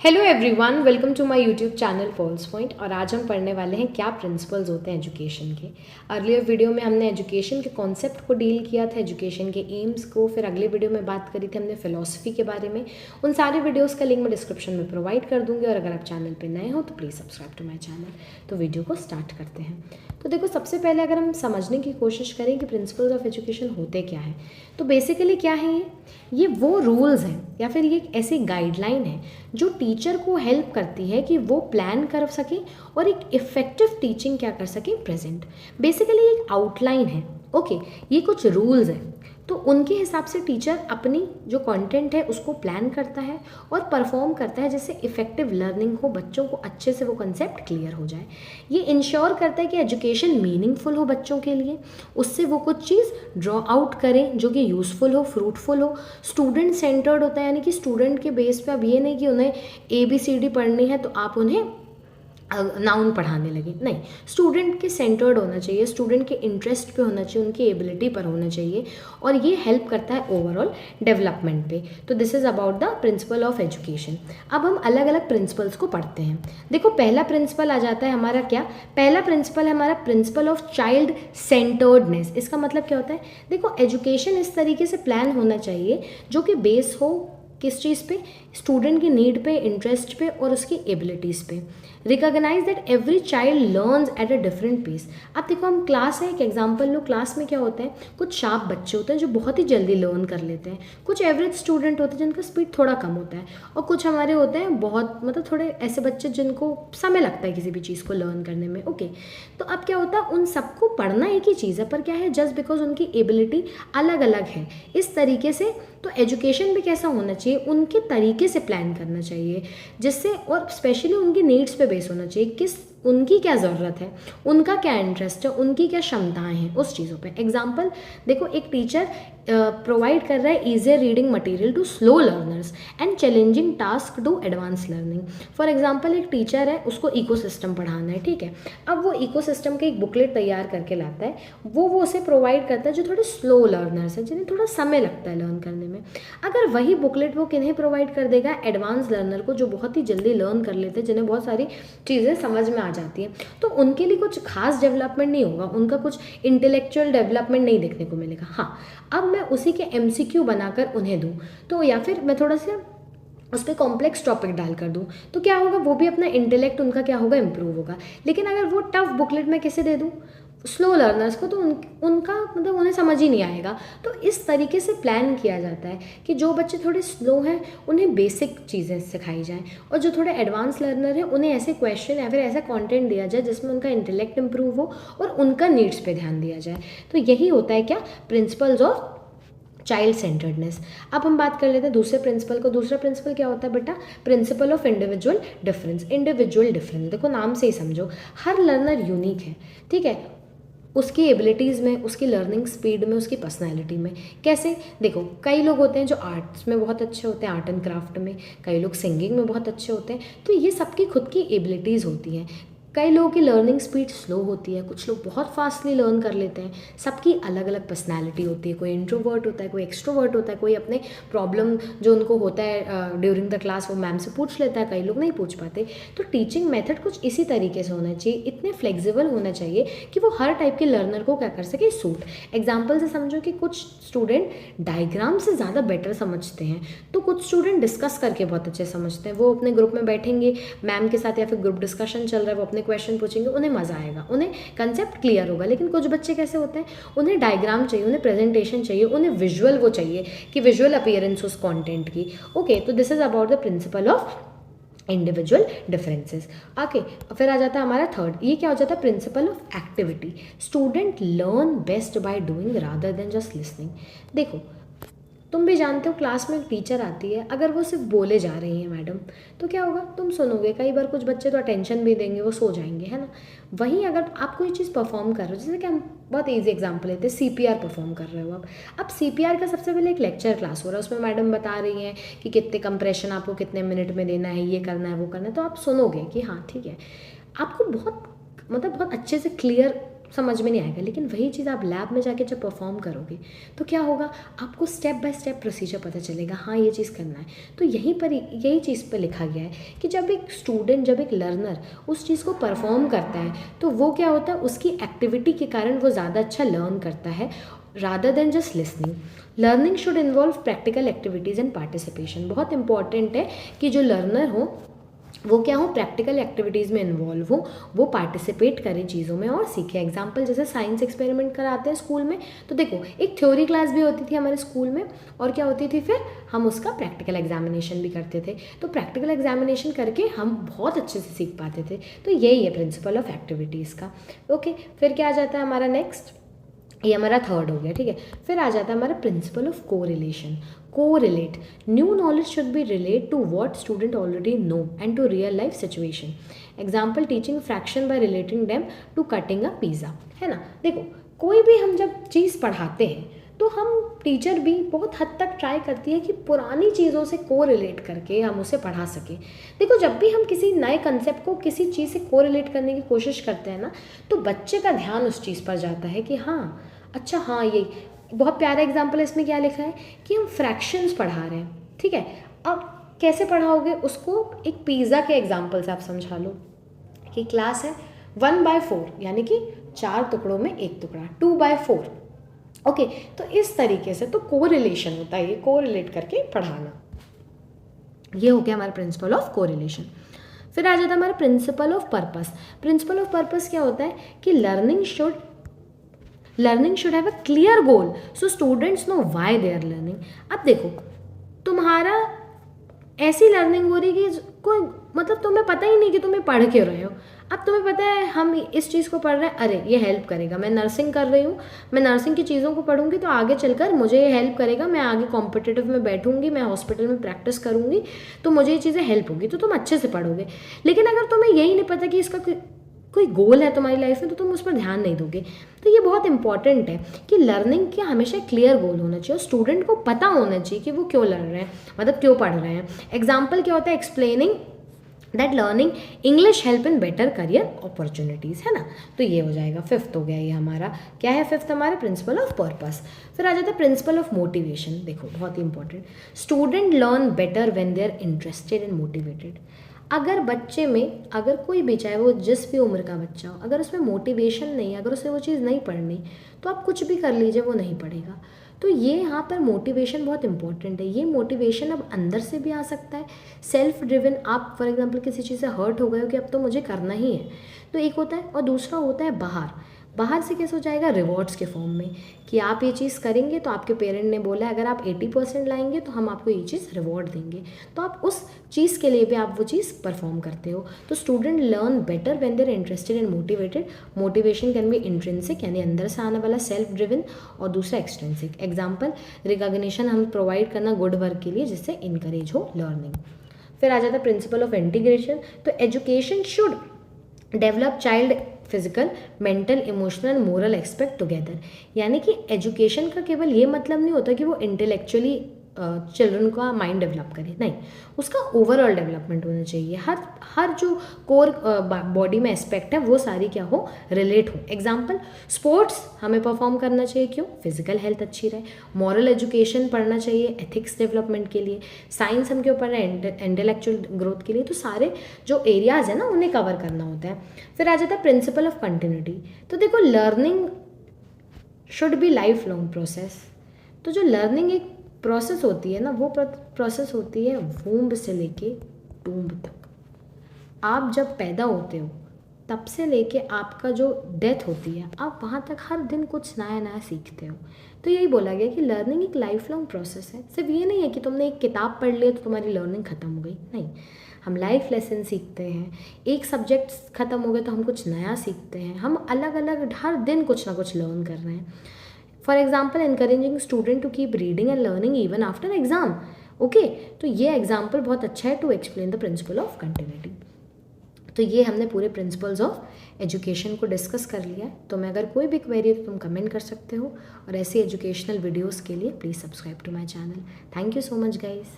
Hello everyone, welcome to my YouTube channel Paul's Point. और आज हम पढ़ने वाले हैं क्या प्रिंसिपल्स होते हैं एजुकेशन के। अर्लियर वीडियो में हमने एजुकेशन के कॉन्सेप्ट को डील किया था, एजुकेशन के एम्स को। फिर अगले वीडियो में बात करी थी हमने फिलॉसफी के बारे में। उन सारे वीडियोस का लिंक मैं डिस्क्रिप्शन में प्रोवाइड कर दूंगी, और अगर आप चैनल पर नए हो तो please subscribe to my channel. तो वीडियो को स्टार्ट करते हैं। तो देखो, सबसे पहले अगर हम समझने की कोशिश करें कि प्रिंसिपल्स ऑफ एजुकेशन होते क्या है, तो बेसिकली क्या है ये वो रूल्स हैं या फिर ये एक ऐसी गाइडलाइन है जो टीचर को हेल्प करती है कि वो प्लान कर सके और एक इफ़ेक्टिव टीचिंग क्या कर सके प्रेजेंट। बेसिकली एक आउटलाइन है। ओके, ये कुछ रूल्स हैं, तो उनके हिसाब से टीचर अपनी जो कंटेंट है उसको प्लान करता है और परफॉर्म करता है, जिससे इफेक्टिव लर्निंग हो, बच्चों को अच्छे से वो कंसेप्ट क्लियर हो जाए। ये इंश्योर करता है कि एजुकेशन मीनिंगफुल हो बच्चों के लिए, उससे वो कुछ चीज़ ड्रॉ आउट करें जो कि यूज़फुल हो, फ्रूटफुल हो। स्टूडेंट सेंटर्ड होता है, यानी कि स्टूडेंट के बेस पे अब ये नहीं कि उन्हें ABCD पढ़नी है तो आप उन्हें नाउन पढ़ाने लगे, नहीं। स्टूडेंट के सेंटर्ड होना चाहिए, स्टूडेंट के इंटरेस्ट पे होना चाहिए, उनकी एबिलिटी पर होना चाहिए, और ये हेल्प करता है ओवरऑल डेवलपमेंट पे। तो this is about the principle of education. अब हम अलग अलग प्रिंसिपल्स को पढ़ते हैं। देखो, पहला प्रिंसिपल आ जाता है हमारा क्या, पहला प्रिंसिपल है हमारा प्रिंसिपल ऑफ चाइल्ड सेंटर्डनेस। इसका मतलब क्या होता है, देखो एजुकेशन इस तरीके से प्लान होना चाहिए जो कि बेस हो किस चीज़ पे, स्टूडेंट की नीड पे, इंटरेस्ट पे और उसकी एबिलिटीज़ पे। Recognise that every child learns at a different pace. अब देखो, हम क्लास है, एक एग्जांपल लो, क्लास में क्या होता है, कुछ शार्प बच्चे होते हैं जो बहुत ही जल्दी लर्न कर लेते हैं, कुछ एवरेज स्टूडेंट होते हैं जिनका स्पीड थोड़ा कम होता है, और कुछ हमारे होते हैं बहुत थोड़े ऐसे बच्चे जिनको समय लगता है किसी भी चीज़ को लर्न करने में। ओके, तो अब क्या होता है, उन सबको पढ़ना एक ही चीज़ है, पर क्या है, जस्ट बिकॉज उनकी एबिलिटी अलग अलग है। इस तरीके से तो एजुकेशन भी कैसा होना चाहिए, उनके तरीके से प्लान करना चाहिए, जिससे, और स्पेशली उनकी नीड्स पे बेस होना चाहिए, किस उनकी क्या ज़रूरत है, उनका क्या इंटरेस्ट है, उनकी क्या क्षमताएं हैं उस चीज़ों पे। एग्जांपल देखो, एक टीचर प्रोवाइड कर रहा है easier reading material to slow learners and challenging task to advance learning. For example, एक टीचर है, उसको इकोसिस्टम पढ़ाना है, ठीक है। अब वो इकोसिस्टम का एक बुकलेट तैयार करके लाता है, वो उसे प्रोवाइड करता है जो थोड़े स्लो लर्नर्स हैं, जिन्हें थोड़ा समय लगता है लर्न करने में। अगर वही बुकलेट वो किन्हें प्रोवाइड कर देगा, एडवांस लर्नर को, जो बहुत ही जल्दी लर्न कर लेते हैं, जिन्हें बहुत सारी चीज़ें समझ में आ जाती हैं, तो उनके लिए कुछ खास डेवलपमेंट नहीं होगा, उनका कुछ इंटेलेक्चुअल डेवलपमेंट नहीं देखने को मिलेगा। हाँ, अब मैं उसी के MCQ बनाकर उन्हें दूँ, तो या फिर मैं थोड़ा सा उस पर कॉम्प्लेक्स टॉपिक डाल कर दूँ, तो क्या होगा, वो भी अपना इंटेलेक्ट उनका क्या होगा, इम्प्रूव होगा। लेकिन अगर वो टफ बुकलेट मैं किसे दे दूँ, स्लो लर्नर्स को, तो उनका उन्हें समझ ही नहीं आएगा। तो इस तरीके से प्लान किया जाता है कि जो बच्चे थोड़े स्लो हैं उन्हें बेसिक चीज़ें सिखाई जाएँ, और जो थोड़े एडवांस लर्नर हैं उन्हें ऐसे क्वेश्चन या फिर ऐसा कंटेंट दिया जाए जिसमें उनका इंटेलेक्ट इंप्रूव हो और उनका नीड्स पे ध्यान दिया जाए। तो यही होता है क्या, प्रिंसिपल्स ऑफ चाइल्ड सेंटर्डनेस। अब हम बात कर लेते हैं दूसरे प्रिंसिपल को। दूसरा प्रिंसिपल क्या होता है बेटा, principle of individual difference. Individual difference, देखो नाम से ही समझो, हर लर्नर यूनिक है, ठीक है, उसकी एबिलिटीज़ में, उसकी लर्निंग स्पीड में, उसकी पर्सनैलिटी में। कैसे, देखो कई लोग होते हैं जो आर्ट्स में बहुत अच्छे होते हैं, आर्ट एंड क्राफ्ट में, कई लोग सिंगिंग में बहुत अच्छे होते हैं, तो ये सबकी खुद की एबिलिटीज़ होती हैं। कई लोगों की लर्निंग स्पीड स्लो होती है, कुछ लोग बहुत फास्टली लर्न कर लेते हैं, सबकी अलग अलग पर्सनैलिटी होती है, कोई इंट्रोवर्ट होता है, कोई एक्सट्रोवर्ट होता है, कोई अपने प्रॉब्लम जो उनको होता है ड्यूरिंग द क्लास वो मैम से पूछ लेता है, कई लोग नहीं पूछ पाते। तो टीचिंग मेथड कुछ इसी तरीके से होना चाहिए, इतने फ्लेक्सिबल होना चाहिए कि वो हर टाइप के लर्नर को क्या कर सके, सूट। एग्जाम्पल से समझो कि कुछ स्टूडेंट डायग्राम से ज़्यादा बेटर समझते हैं, तो कुछ स्टूडेंट डिस्कस करके बहुत अच्छे समझते हैं, वो अपने ग्रुप में बैठेंगे मैम के साथ या फिर ग्रुप डिस्कशन चल रहा है, वो अपने क्वेश्चन पूछेंगे, उन्हें मज़ा आएगा, उन्हें कंसेप्ट क्लियर होगा। लेकिन कुछ बच्चे कैसे होते हैं, उन्हें डायग्राम चाहिए, उन्हें प्रेजेंटेशन चाहिए, उन्हें विजुअल वो चाहिए कि विजुअल अपीयरेंस उस कंटेंट की। ओके, तो this is about the principle of individual differences. Okay, फिर आ जाता है हमारा थर्ड, ये क्या हो जाता है, principle of activity. Student learn best by doing rather than just listening. देखो, तुम भी जानते हो, क्लास में एक टीचर आती है, अगर वो सिर्फ बोले जा रही हैं मैडम, तो क्या होगा, तुम सुनोगे। कई बार कुछ बच्चे तो अटेंशन भी देंगे, वो सो जाएंगे, है ना। वहीं अगर आप कोई चीज़ परफॉर्म कर रहे हो, जैसे कि हम बहुत ईजी एग्जांपल लेते हैं, CPR परफॉर्म कर रहे हो आप। अब CPR का सबसे पहले एक लेक्चर क्लास हो रहा है, उसमें मैडम बता रही हैं कि कितने कंप्रेशन आपको कितने मिनट में देना है, ये करना है, वो करना है, तो आप सुनोगे कि हाँ ठीक है। आपको बहुत बहुत अच्छे से क्लियर समझ में नहीं आएगा, लेकिन वही चीज़ आप लैब में जाके जब परफॉर्म करोगे तो क्या होगा, आपको स्टेप बाय स्टेप प्रोसीजर पता चलेगा, हाँ ये चीज़ करना है। तो यहीं पर यही चीज़ पर लिखा गया है कि जब एक स्टूडेंट, जब एक लर्नर उस चीज़ को परफॉर्म करता है तो वो क्या होता है, उसकी एक्टिविटी के कारण वो ज़्यादा अच्छा लर्न करता है rather than just listening. Learning should involve practical activities and participation. बहुत इंपॉर्टेंट है कि जो लर्नर हो वो क्या हो, प्रैक्टिकल एक्टिविटीज़ में इन्वॉल्व हो, वो पार्टिसिपेट करें चीज़ों में और सीखें। एग्जाम्पल जैसे साइंस एक्सपेरिमेंट कराते हैं स्कूल में, तो देखो एक थ्योरी क्लास भी होती थी हमारे स्कूल में, और क्या होती थी, फिर हम उसका प्रैक्टिकल एग्जामिनेशन भी करते थे। तो प्रैक्टिकल एग्जामिनेशन करके हम बहुत अच्छे से सीख पाते थे। तो यही है प्रिंसिपल ऑफ एक्टिविटीज़ का। ओके, फिर क्या आ जाता है हमारा नेक्स्ट, ये हमारा थर्ड हो गया, ठीक है। फिर आ जाता है हमारा principle of correlation. Correlate, new knowledge should be relate to what student already know and to real life situation. Example, teaching fraction by relating them to cutting a pizza, है ना। देखो कोई भी हम जब चीज़ पढ़ाते हैं तो हम टीचर भी बहुत हद तक ट्राई करती है कि पुरानी चीज़ों से कोरिलेट करके हम उसे पढ़ा सकें। देखो जब भी हम किसी नए कंसेप्ट को किसी चीज़ से कोरिलेट करने की कोशिश करते हैं ना, तो बच्चे का ध्यान उस चीज़ पर जाता है कि हाँ अच्छा, हाँ ये बहुत प्यारा एग्जाम्पल है। इसमें क्या लिखा है कि हम फ्रैक्शंस पढ़ा रहे हैं, ठीक है। अब कैसे पढ़ाओगे उसको, एक पिज़्ज़ा के एग्जाम्पल से आप समझा लो कि क्लास है 1/4 यानी कि 4 टुकड़ों में एक टुकड़ा, 2/4। ओके, तो इस तरीके से तो कोरिलेशन होता है, ये कोरिलेट करके पढ़ाना। ये हो गया हमारा प्रिंसिपल ऑफ कोरिलेशन। फिर आ जाता है हमारा principle of purpose. Principle of purpose क्या होता है कि learning should have a clear goal so students know why they are learning. अब देखो तुम्हारा ऐसी लर्निंग हो रही कि कोई मतलब तुम्हें पता ही नहीं कि तुम्हें पढ़ क्यों रहे हो। अब तुम्हें पता है हम इस चीज़ को पढ़ रहे हैं, अरे ये हेल्प करेगा, मैं नर्सिंग कर रही हूँ, मैं नर्सिंग की चीज़ों को पढ़ूंगी तो आगे चलकर मुझे ये हेल्प करेगा, मैं आगे कॉम्पिटिटिव में बैठूंगी, मैं हॉस्पिटल में प्रैक्टिस करूंगी तो मुझे ये चीज़ें हेल्प होगी, तो तुम अच्छे से पढ़ोगे। लेकिन अगर तुम्हें यही नहीं पता कि इसका कोई गोल है तुम्हारी लाइफ में तो तुम उस पर ध्यान नहीं दोगे। तो ये बहुत इंपॉर्टेंट है कि लर्निंग का हमेशा क्लियर गोल होना चाहिए और स्टूडेंट को पता होना चाहिए कि वो क्यों लड़ रहे हैं, मतलब क्यों पढ़ रहे हैं। एग्जाम्पल क्या होता है, explaining that learning English help in better career opportunities, है ना। तो ये हो जाएगा, फिफ्थ हो गया ये हमारा। क्या है फिफ्थ हमारा, प्रिंसिपल ऑफ पर्पस। फिर आ जाता है प्रिंसिपल ऑफ मोटिवेशन। देखो बहुत ही important, student learn better when they are interested and motivated. अगर बच्चे में, अगर कोई भी, चाहे वो जिस भी उम्र का बच्चा हो, अगर उसमें मोटिवेशन नहीं, अगर उसे वो चीज़ नहीं पढ़नी, तो आप कुछ भी कर लीजिए वो नहीं पढ़ेगा। तो ये यहाँ पर मोटिवेशन बहुत इंपॉर्टेंट है। ये मोटिवेशन अब अंदर से भी आ सकता है, सेल्फ ड्रिवन। आप फॉर एग्जांपल किसी चीज़ से हर्ट हो गए हो कि अब तो मुझे करना ही है, तो एक होता है, और दूसरा होता है बाहर से कैसे हो जाएगा, रिवॉर्ड्स के फॉर्म में, कि आप ये चीज़ करेंगे तो आपके पेरेंट ने बोला अगर आप 80% लाएंगे तो हम आपको ये चीज़ रिवॉर्ड देंगे, तो आप उस चीज़ के लिए भी आप वो चीज़ परफॉर्म करते हो। तो student learn better when they are interested and motivated. Motivation can be intrinsic यानी अंदर से आने वाला, सेल्फ ड्रिवन, और दूसरा एक्सट्रिंसिक। एग्जाम्पल, रिकॉग्निशन हम प्रोवाइड करना गुड वर्क के लिए जिससे इनकरेज हो लर्निंग। फिर आ जाता है प्रिंसिपल ऑफ इंटीग्रेशन। तो education should develop child physical, mental, emotional, moral aspect together. यानी कि एजुकेशन का केवल ये मतलब नहीं होता कि वो इंटेलेक्चुअली चिल्ड्रन का माइंड डेवलप करे, नहीं, उसका ओवरऑल डेवलपमेंट होना चाहिए। हर जो कोर बॉडी में एस्पेक्ट है वो सारी क्या हो, रिलेट हो। एग्जाम्पल, स्पोर्ट्स हमें परफॉर्म करना चाहिए, क्यों, फिजिकल हेल्थ अच्छी रहे। मॉरल एजुकेशन पढ़ना चाहिए एथिक्स डेवलपमेंट के लिए। साइंस हम क्यों पढ़ रहे हैं, इंटेलेक्चुअल ग्रोथ के लिए। तो सारे जो एरियाज़ है ना उन्हें कवर करना होता है। फिर आ जाता है प्रिंसिपल ऑफ कंटिन्यूटी। तो देखो learning should be life long process. तो जो लर्निंग एक प्रोसेस होती है ना, वो प्रोसेस होती है वूम्ब से लेके टूम्ब तक। आप जब पैदा होते हो तब से लेके आपका जो डेथ होती है, आप वहाँ तक हर दिन कुछ नया नया सीखते हो। तो यही बोला गया कि लर्निंग एक लाइफ लॉन्ग प्रोसेस है। सिर्फ ये नहीं है कि तुमने एक किताब पढ़ लिया तो तुम्हारी लर्निंग ख़त्म हो गई, नहीं, हम लाइफ लेसन सीखते हैं। एक सब्जेक्ट ख़त्म हो गया तो हम कुछ नया सीखते हैं। हम अलग अलग हर दिन कुछ ना कुछ लर्न कर रहे हैं। For example, encouraging student to keep reading and learning even after exam. Okay, तो ये एग्जाम्पल बहुत अच्छा है to explain the principle of continuity. तो ये हमने पूरे प्रिंसिपल्स ऑफ एजुकेशन को डिस्कस कर लिया है। तो मैं अगर कोई भी क्वेरी है तो तुम कमेंट कर सकते हो, और ऐसी एजुकेशनल वीडियोज़ के लिए please subscribe to my channel. Thank you so much guys.